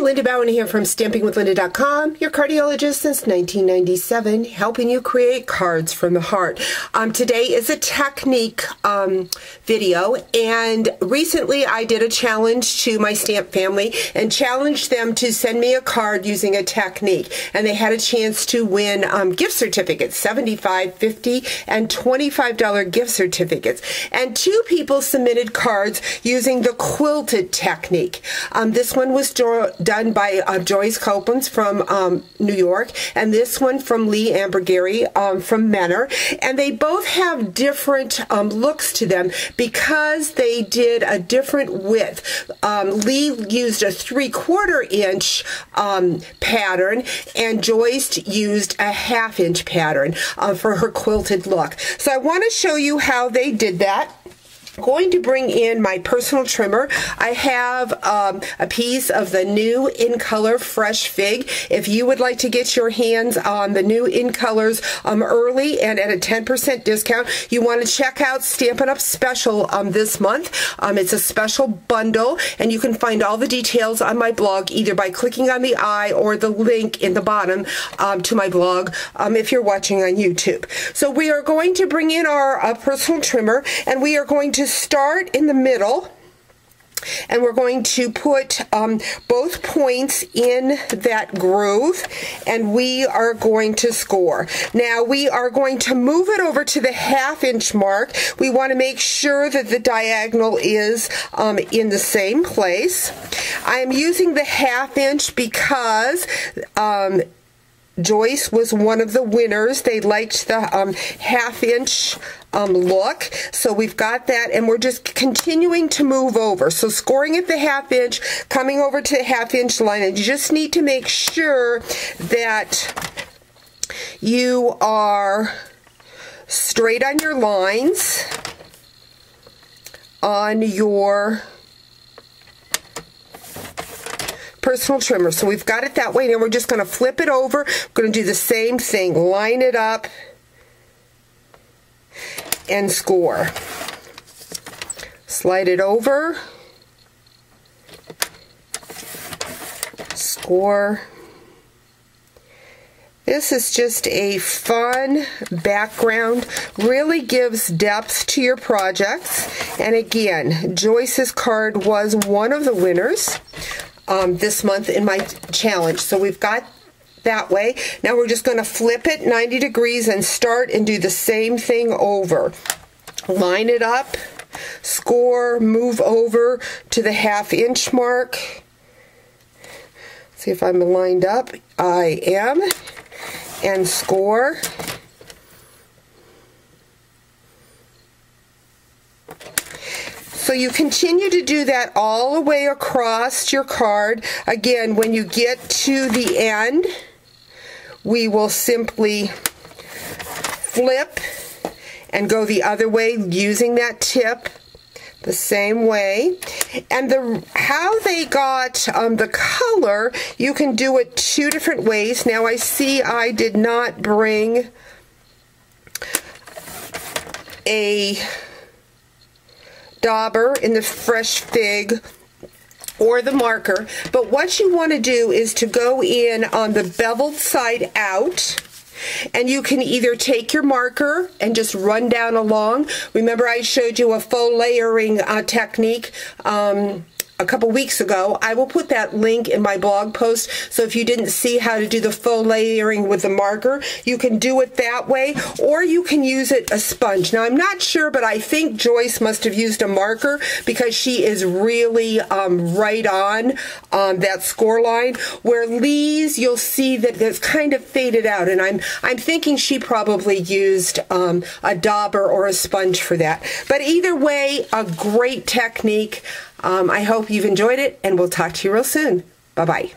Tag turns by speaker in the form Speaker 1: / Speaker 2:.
Speaker 1: Linda Bowen here from stampingwithlynda.com, your cardiologist since 1997, helping you create cards from the heart. Today is a technique video, and recently I did a challenge to my stamp family and challenged them to send me a card using a technique, and they had a chance to win gift certificates, $75, $50, and $25 gift certificates. And 2 people submitted cards using the quilted technique. This one was done by Joyce Copeland from New York, and this one from Lee Ambergary from Menor. And they both have different looks to them because they did a different width. Lee used a 3/4 inch pattern, and Joyce used a 1/2 inch pattern for her quilted look. So I want to show you how they did that. I'm going to bring in my personal trimmer. I have a piece of the new In Color Fresh Fig. If you would like to get your hands on the new In Colors early and at a 10% discount, you want to check out Stampin' Up Special this month. It's a special bundle, and you can find all the details on my blog either by clicking on the eye or the link in the bottom to my blog if you're watching on YouTube. So we are going to bring in our personal trimmer, and we are going to start in the middle, and we're going to put both points in that groove, and we are going to score. Now we are going to move it over to the 1/2 inch mark. We want to make sure that the diagonal is in the same place. I am using the 1/2 inch because Joyce was one of the winners. They liked the 1/2 inch look. So we've got that, and we're just continuing to move over. So scoring at the 1/2 inch, coming over to the 1/2 inch line, and you just need to make sure that you are straight on your lines on your personal trimmer. So we've got it that way. Now we're just going to flip it over. We're going to do the same thing. Line it up and score. Slide it over. Score. This is just a fun background, really gives depth to your projects. And again, Joyce's card was one of the winners this month in my challenge. So we've got that way. Now we're just going to flip it 90 degrees and start and do the same thing over. Line it up, score, move over to the 1/2 inch mark. See if I'm lined up. I am. And score. So you continue to do that all the way across your card. Again, when you get to the end, we will simply flip and go the other way using that tip the same way. And how they got the color, you can do it 2 different ways. Now I see I did not bring a dauber in the Fresh Fig or the marker, but what you want to do is to go in on the beveled side out, and you can either take your marker and just run down along. Remember I showed you a faux layering technique a couple weeks ago. I will put that link in my blog post, so if you didn't see how to do the faux layering with the marker, you can do it that way, or you can use a sponge. Now I'm not sure, but I think Joyce must have used a marker because she is really right on that score line, where Lee's, you'll see that it's kind of faded out, and I'm thinking she probably used a dauber or a sponge for that. But either way, a great technique. I hope you've enjoyed it, and we'll talk to you real soon. Bye-bye.